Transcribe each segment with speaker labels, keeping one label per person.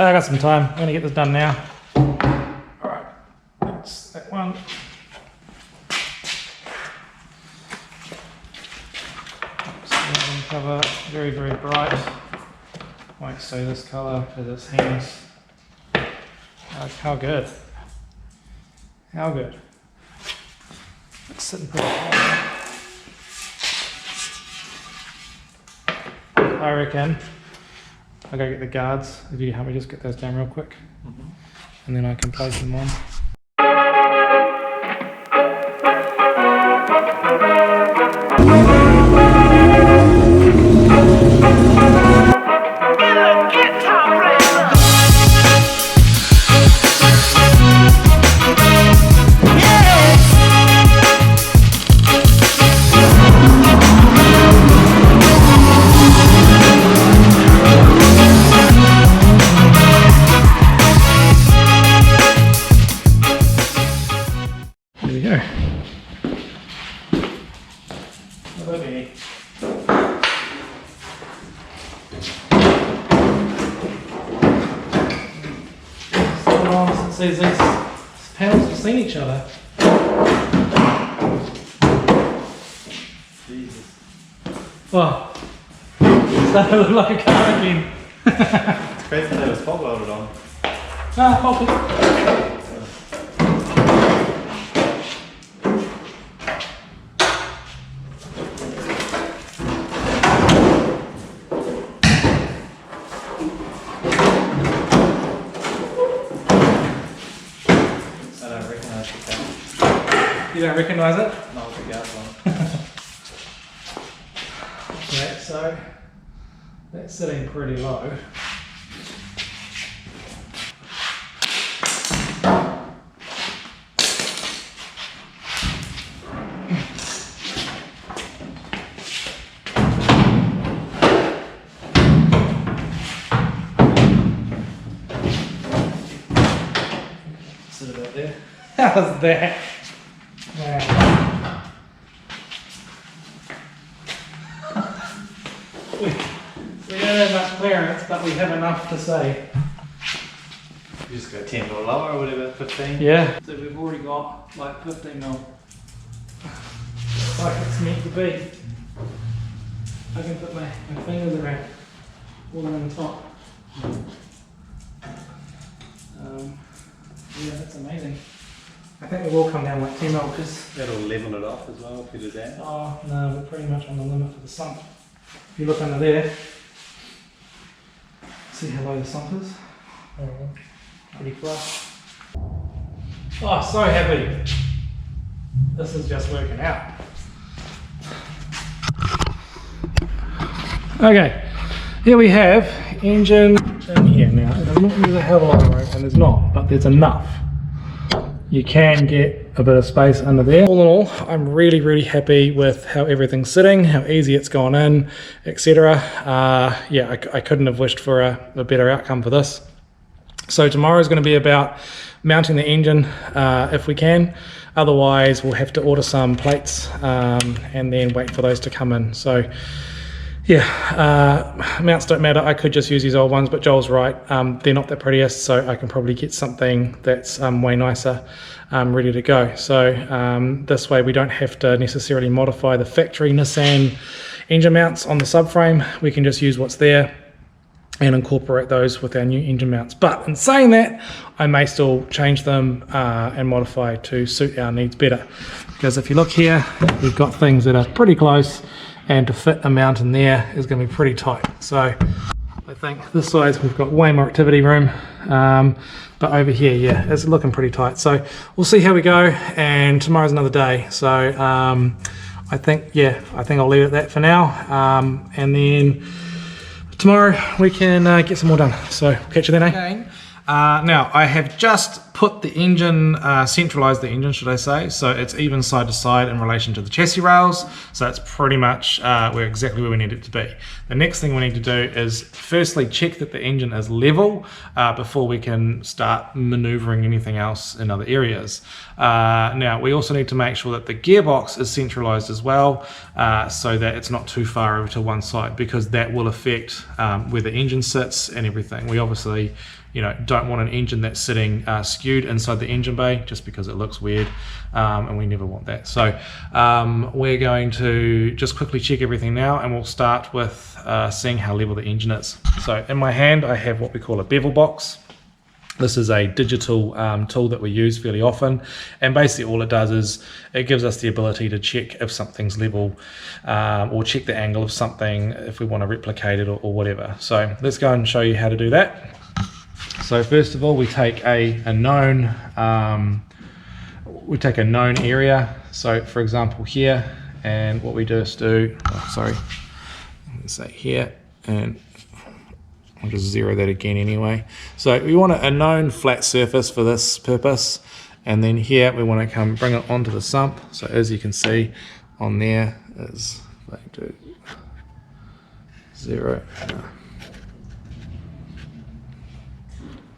Speaker 1: I got some time. I'm gonna get this done now. Alright, that's that one. Cover very, very bright. Won't say this colour because it's hands. How good? How good? It's sitting pretty high. I reckon I'll go get the guards. If you help me just get those down real quick, and then I can place them on. These panels have seen each other. Jesus. Oh, it's starting to look like a car again.
Speaker 2: It's crazy that it was fog welded on.
Speaker 1: Ah, focus. You don't recognise it?
Speaker 2: No, it's a gas one.
Speaker 1: Okay, so that's sitting pretty low. Sit about there. How's that? Wow. we don't have much clearance, but we have enough to say.
Speaker 2: You just go 10 or lower or whatever, 15?
Speaker 1: Yeah. So we've already got like 15 mil. Like it's meant to be. I can put my fingers around all on the top. Yeah, that's amazing. I think we will come down like 10 mil because
Speaker 2: that'll level it off as well if you do that.
Speaker 1: Oh no, we're pretty much on the limit for the sump. If you look under there, see how low the sump is? Pretty flush. Oh, so happy. This is just working out. Okay, here we have engine in here now. It doesn't look like there's a hell of a lot of room, and there's not, but there's enough. You can get a bit of space under there. All in all, I'm really, really happy with how everything's sitting, how easy it's gone in, etc. Yeah, I couldn't have wished for a better outcome for this. So tomorrow is going to be about mounting the engine if we can. Otherwise, we'll have to order some plates and then wait for those to come in. So yeah, mounts don't matter. I could just use these old ones, but Joel's right. They're not the prettiest, so I can probably get something that's way nicer ready to go. So this way we don't have to necessarily modify the factory Nissan engine mounts on the subframe. We can just use what's there and incorporate those with our new engine mounts. But in saying that, I may still change them and modify to suit our needs better. Because if you look here, we've got things that are pretty close, and to fit a mount in there is going to be pretty tight. So I think this side we've got way more activity room, but over here, yeah, it's looking pretty tight. So we'll see how we go, and tomorrow's another day. So I think I'll leave it at that for now, and then tomorrow we can get some more done. So catch you then, eh? Now I have just put the engine, centralized the engine, should I say, so it's even side to side in relation to the chassis rails, so it's pretty much we're exactly where we need it to be. The next thing we need to do is firstly check that the engine is level before we can start maneuvering anything else in other areas. Now we also need to make sure that the gearbox is centralized as well, so that it's not too far over to one side, because that will affect where the engine sits and everything. We obviously don't want an engine that's sitting skewed inside the engine bay, just because it looks weird, and we never want that. So we're going to just quickly check everything now, and we'll start with seeing how level the engine is. So in my hand I have what we call a bevel box. This is a digital tool that we use fairly often, and basically all it does is it gives us the ability to check if something's level, or check the angle of something if we want to replicate it or whatever. So let's go and show you how to do that. So first of all, we take a known area. So for example here, and what we do is let's say here, and I'll just zero that again anyway. So we want a known flat surface for this purpose, and then here we want to bring it onto the sump. So as you can see on there is, if I do 0,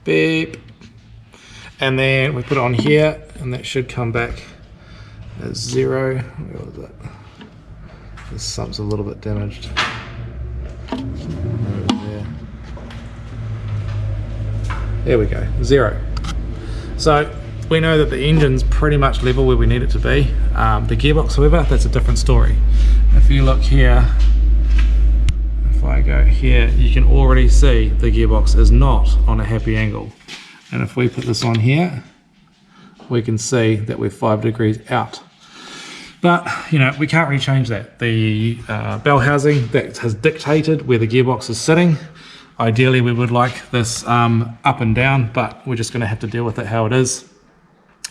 Speaker 1: beep, and then we put it on here, and that should come back as 0. Where was that? This sump's a little bit damaged. There we go, 0. So we know that the engine's pretty much level where we need it to be. The gearbox, however, that's a different story. If you look here, if I go here, you can already see the gearbox is not on a happy angle. And if we put this on here, we can see that we're 5 degrees out. But, we can't really change that. The bell housing that has dictated where the gearbox is sitting. Ideally, we would like this up and down, but we're just going to have to deal with it how it is.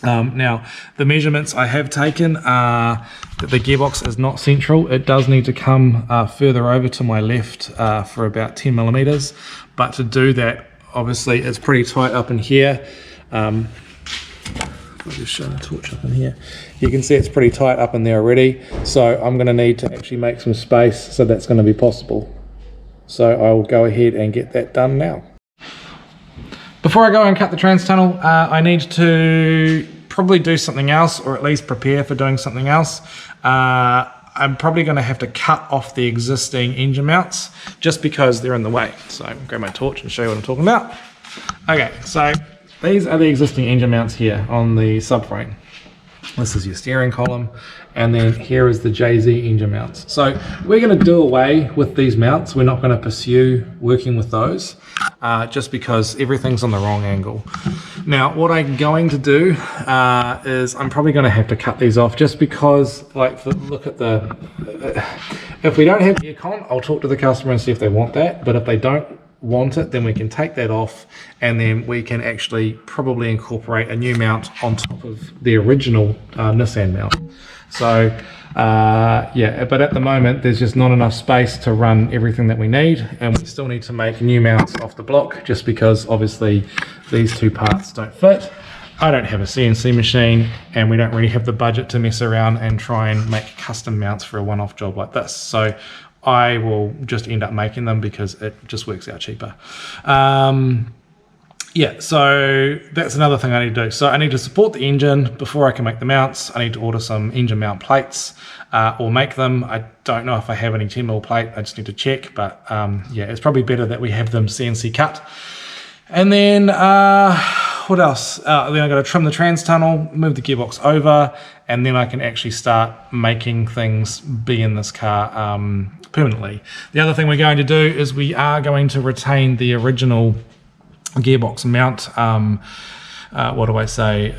Speaker 1: Now, the measurements I have taken are that the gearbox is not central. It does need to come further over to my left for about 10 millimeters. But to do that, obviously, it's pretty tight up in here. I'll just shine a torch up in here. You can see it's pretty tight up in there already. So I'm going to need to actually make some space, so that's going to be possible. So I will go ahead and get that done now. Before I go and cut the trans tunnel, I need to probably do something else, or at least prepare for doing something else. I'm probably going to have to cut off the existing engine mounts just because they're in the way. So I'll grab my torch and show you what I'm talking about. Okay, so these are the existing engine mounts here on the subframe. This is your steering column, and then here is the JZ engine mounts. So we're going to do away with these mounts. We're not going to pursue working with those, just because everything's on the wrong angle. Now, what I'm going to do is I'm probably going to have to cut these off, just because, look at the, if we don't have aircon, I'll talk to the customer and see if they want that. But if they don't want it, then we can take that off, and then we can actually probably incorporate a new mount on top of the original Nissan mount. So yeah, but at the moment there's just not enough space to run everything that we need, and we still need to make new mounts off the block, just because obviously these two parts don't fit. I don't have a CNC machine, and we don't really have the budget to mess around and try and make custom mounts for a one-off job like this. So I will just end up making them because it just works out cheaper. Yeah, so that's another thing I need to do. So I need to support the engine before I can make the mounts. I need to order some engine mount plates or make them. I don't know if I have any 10mm plate. I just need to check, but yeah, it's probably better that we have them CNC cut. And then what else? Then I've got to trim the trans tunnel, move the gearbox over, and then I can actually start making things be in this car permanently. The other thing we're going to do is we are going to retain the original gearbox mount, what do I say,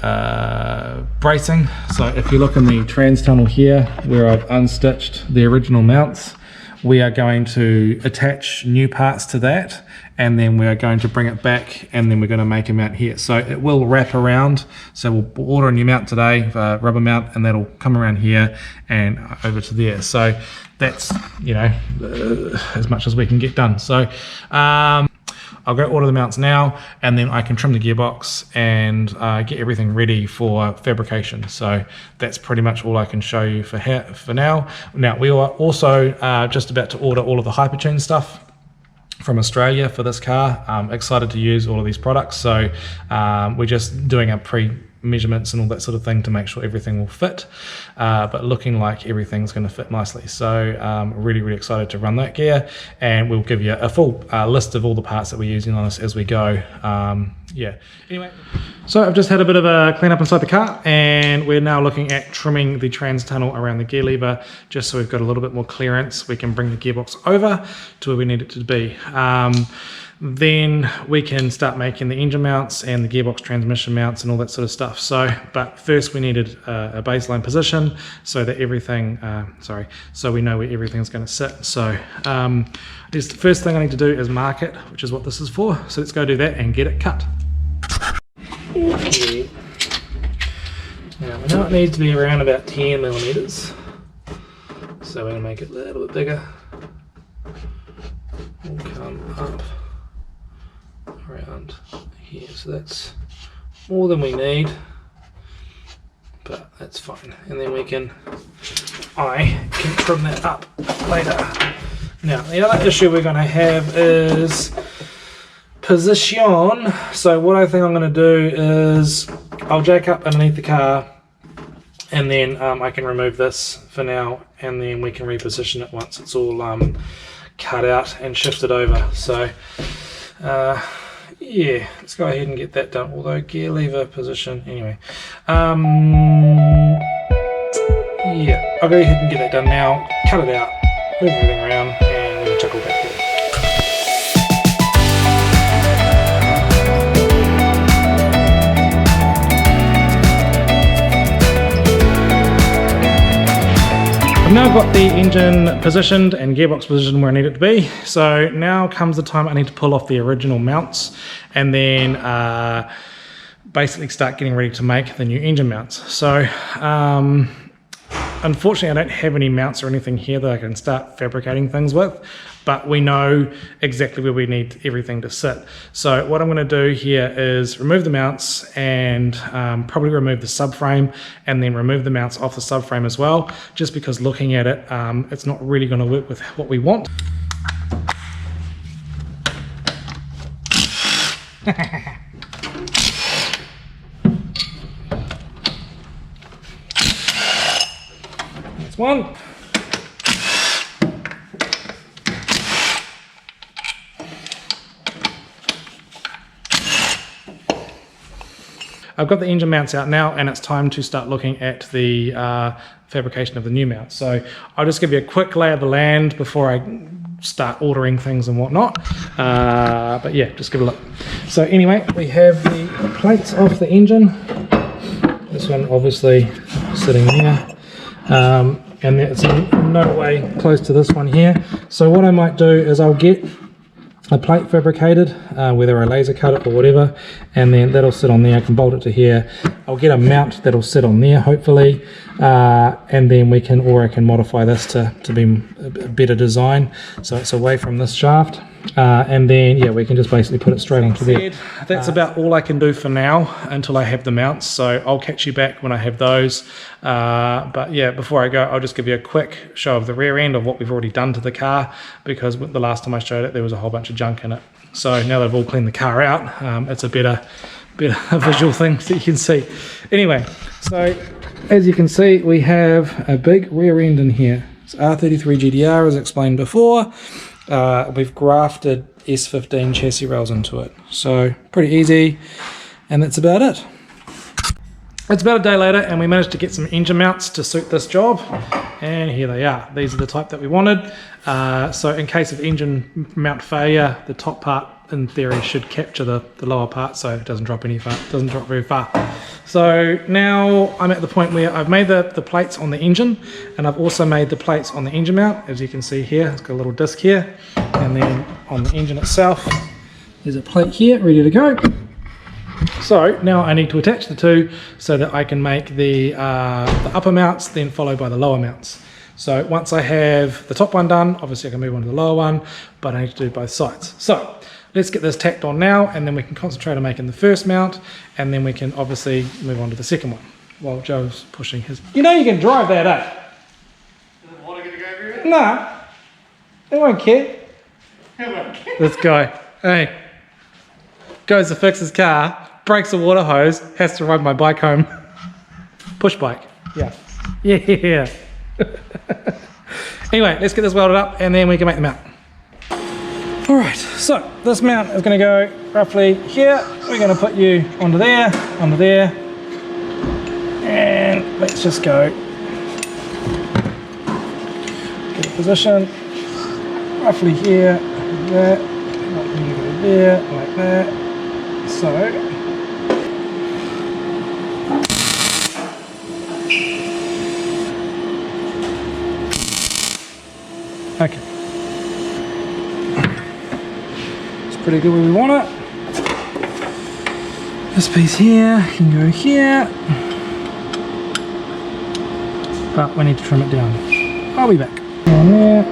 Speaker 1: bracing. So if you look in the trans tunnel here where I've unstitched the original mounts, we are going to attach new parts to that, and then we are going to bring it back, and then we're going to make a mount here. So it will wrap around. So we'll order a new mount today, rubber mount, and that'll come around here and over to there. So that's, you know, as much as we can get done. So I'll go order the mounts now, and then I can trim the gearbox and get everything ready for fabrication. So that's pretty much all I can show you for now. Now, we are also just about to order all of the Hypertune stuff from Australia for this car. I'm excited to use all of these products. So we're just doing a measurements and all that sort of thing to make sure everything will fit, but looking like everything's going to fit nicely. So really excited to run that gear, and we'll give you a full list of all the parts that we're using on this as we go. Yeah, anyway, so I've just had a bit of a clean up inside the car, and we're now looking at trimming the trans tunnel around the gear lever just so we've got a little bit more clearance. We can bring the gearbox over to where we need it to be. Then we can start making the engine mounts and the gearbox transmission mounts and all that sort of stuff. So, but first we needed a baseline position so that everything, so we know where everything's going to sit. So the first thing I need to do is mark it, which is what this is for. So let's go do that and get it cut. Okay. Now we know it needs to be around about 10 millimeters. So we're going to make it a little bit bigger. We'll come up around here, so that's more than we need, but that's fine. And then I can trim that up later. Now the other issue we're going to have is position. So what I think I'm going to do is I'll jack up underneath the car, and then I can remove this for now, and then we can reposition it once it's all cut out and shifted over. So yeah, let's go ahead and get that done. Although gear lever position, anyway. Yeah, I'll go ahead and get that done now. Cut it out, move everything around, and we can chuckle back there. I've now got the engine positioned and gearbox positioned where I need it to be. So now comes the time I need to pull off the original mounts and then basically start getting ready to make the new engine mounts. So unfortunately I don't have any mounts or anything here that I can start fabricating things with, but we know exactly where we need everything to sit. So what I'm going to do here is remove the mounts and probably remove the subframe, and then remove the mounts off the subframe as well, just because looking at it, it's not really going to work with what we want. That's one. I've got the engine mounts out now, and it's time to start looking at the fabrication of the new mounts. So I'll just give you a quick lay of the land before I start ordering things and whatnot. But yeah, just give it a look. So anyway, we have the plates off the engine. This one obviously sitting there. And it's in no way close to this one here. So what I might do is I'll get a plate fabricated, whether I laser cut it or whatever, and then that'll sit on there. I can bolt it to here. I'll get a mount that'll sit on there hopefully, and then I can modify this to be a better design so it's away from this shaft, and then yeah, we can just basically put it straight onto there. That's about all I can do for now until I have the mounts, so I'll catch you back when I have those. But yeah, before I go, I'll just give you a quick show of the rear end of what we've already done to the car, because the last time I showed it there was a whole bunch of junk in it. So now that I've all cleaned the car out, it's a better visual thing that you can see. Anyway, so as you can see, we have a big rear end in here. It's R33 GTR as explained before. We've grafted S15 chassis rails into it, so pretty easy, and that's about it. It's about a day later, and we managed to get some engine mounts to suit this job, and here they are. These are the type that we wanted. So in case of engine mount failure, the top part in theory should capture the lower part, so it doesn't drop very far. So now I'm at the point where I've made the plates on the engine, and I've also made the plates on the engine mount. As you can see here, it's got a little disc here, and then on the engine itself there's a plate here ready to go. So now I need to attach the two so that I can make the upper mounts, then followed by the lower mounts. So once I have the top one done, obviously I can move on to the lower one, but I need to do both sides. So let's get this tacked on now, and then we can concentrate on making the first mount, and then we can obviously move on to the second one while Joe's pushing his. You know you can drive that, eh?
Speaker 2: Is the water going to go everywhere?
Speaker 1: Nah, they won't care.
Speaker 2: They won't care.
Speaker 1: This guy, hey, goes to fix his car, breaks the water hose, has to ride my bike home. Push bike. Yeah. Yeah. Anyway, let's get this welded up and then we can make the mount. Alright, so this mount is going to go roughly here. We're going to put you onto there, and let's just go. Get a position roughly here, like that, like there, like that. So, okay. Pretty good where we want it. This piece here can go here, but we need to trim it down. I'll be back. On there.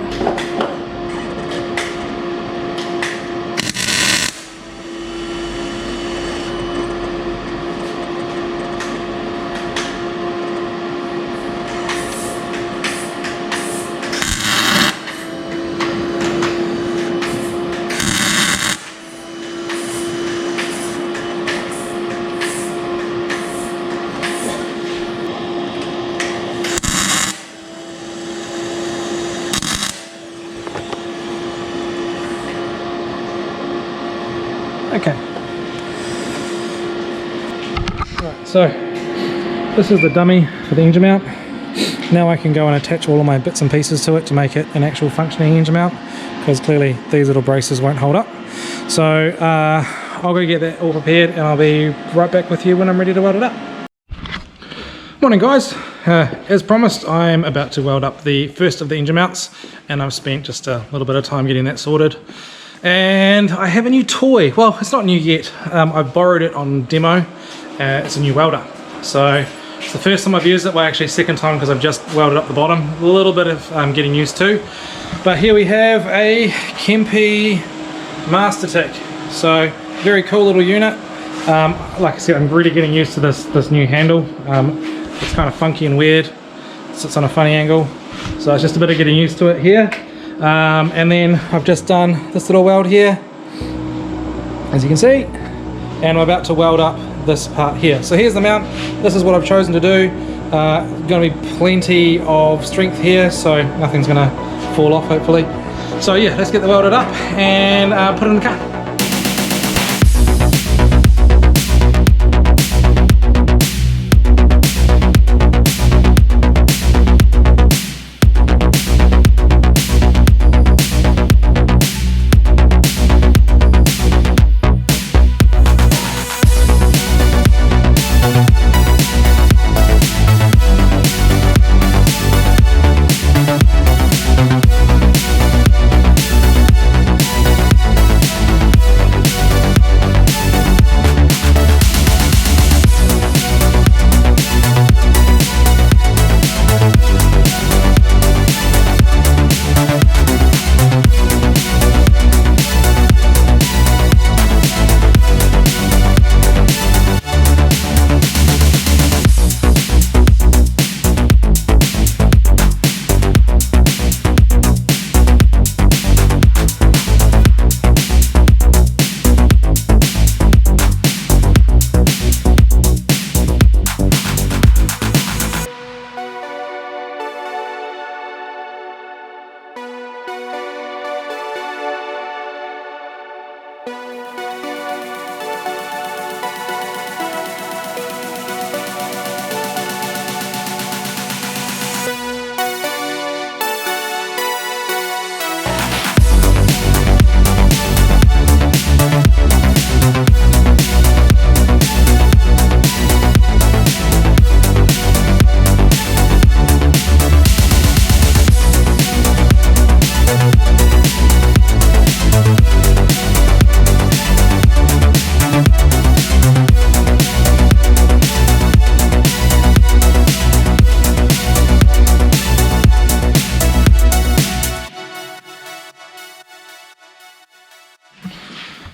Speaker 1: Okay. Right, so this is the dummy for the engine mount. Now I can go and attach all of my bits and pieces to it to make it an actual functioning engine mount, because clearly these little braces won't hold up. So I'll go get that all prepared and I'll be right back with you when I'm ready to weld it up. Morning guys, as promised I'm about to weld up the first of the engine mounts, and I've spent just a little bit of time getting that sorted. And I have a new toy. Well, it's not new yet. I borrowed it on demo. It's a new welder. So it's the first time I've used it. Well, actually second time, because I've just welded up the bottom. A little bit of getting used to. But here we have a Kempe Master Tick. So very cool little unit. Like I said, I'm really getting used to this new handle. It's kind of funky and weird. It sits on a funny angle. So it's just a bit of getting used to it here. And then I've just done this little weld here, as you can see, and I'm about to weld up this part here. So here's the mount. This is what I've chosen to do. Going to be plenty of strength here, so nothing's going to fall off hopefully. So yeah, let's get the welded up and put it in the car.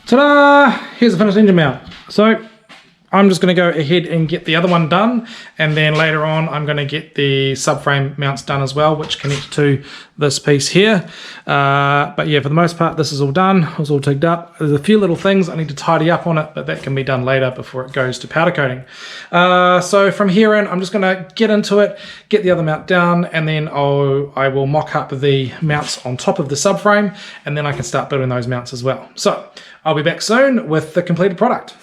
Speaker 1: Ta-da! Here's the finished engine mount. So I'm just going to go ahead and get the other one done, and then later on I'm going to get the subframe mounts done as well, which connect to this piece here. But yeah, for the most part this is all done. It's all tigged up. There's a few little things I need to tidy up on it, but that can be done later before it goes to powder coating. So from here in, I'm just going to get into it, get the other mount down, and then I will mock up the mounts on top of the subframe, and then I can start building those mounts as well. So I'll be back soon with the completed product.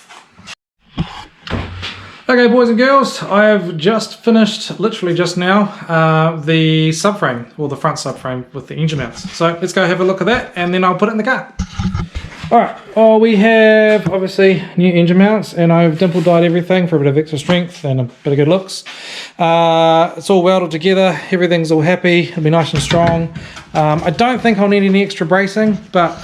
Speaker 1: Okay, boys and girls, I have just finished, literally just now, the subframe, or the front subframe with the engine mounts. So let's go have a look at that, and then I'll put it in the car. Alright, well, we have obviously new engine mounts, and I've dimple dyed everything for a bit of extra strength and a bit of good looks. It's all welded together, everything's all happy, it'll be nice and strong. I don't think I'll need any extra bracing, but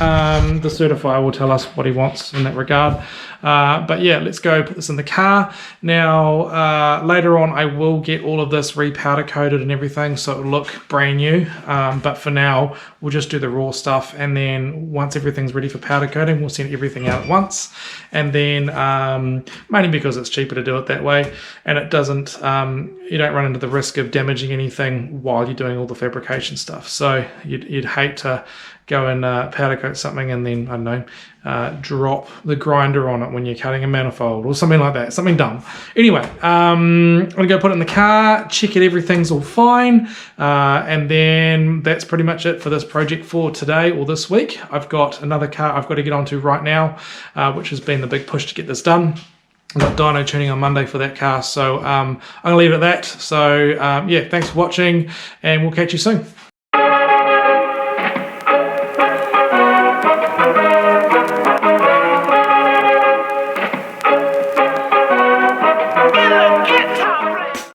Speaker 1: the certifier will tell us what he wants in that regard. But yeah, let's go put this in the car. Now, later on, I will get all of this repowder coated and everything, so it'll look brand new. But for now, we'll just do the raw stuff, and then once everything's ready for powder coating, we'll send everything out at once. And then, mainly because it's cheaper to do it that way, and it doesn't, you don't run into the risk of damaging anything while you're doing all the fabrication stuff. So you'd hate to go and powder coat something and then, I don't know, drop the grinder on it when you're cutting a manifold or something like that, something dumb. Anyway, I'm gonna go put it in the car, check it, everything's all fine, and then that's pretty much it for this project for today or this week. I've got another car I've got to get onto right now, which has been the big push to get this done. I've got dyno tuning on Monday for that car, so I'm gonna leave it at that. So yeah, thanks for watching, and we'll catch you soon.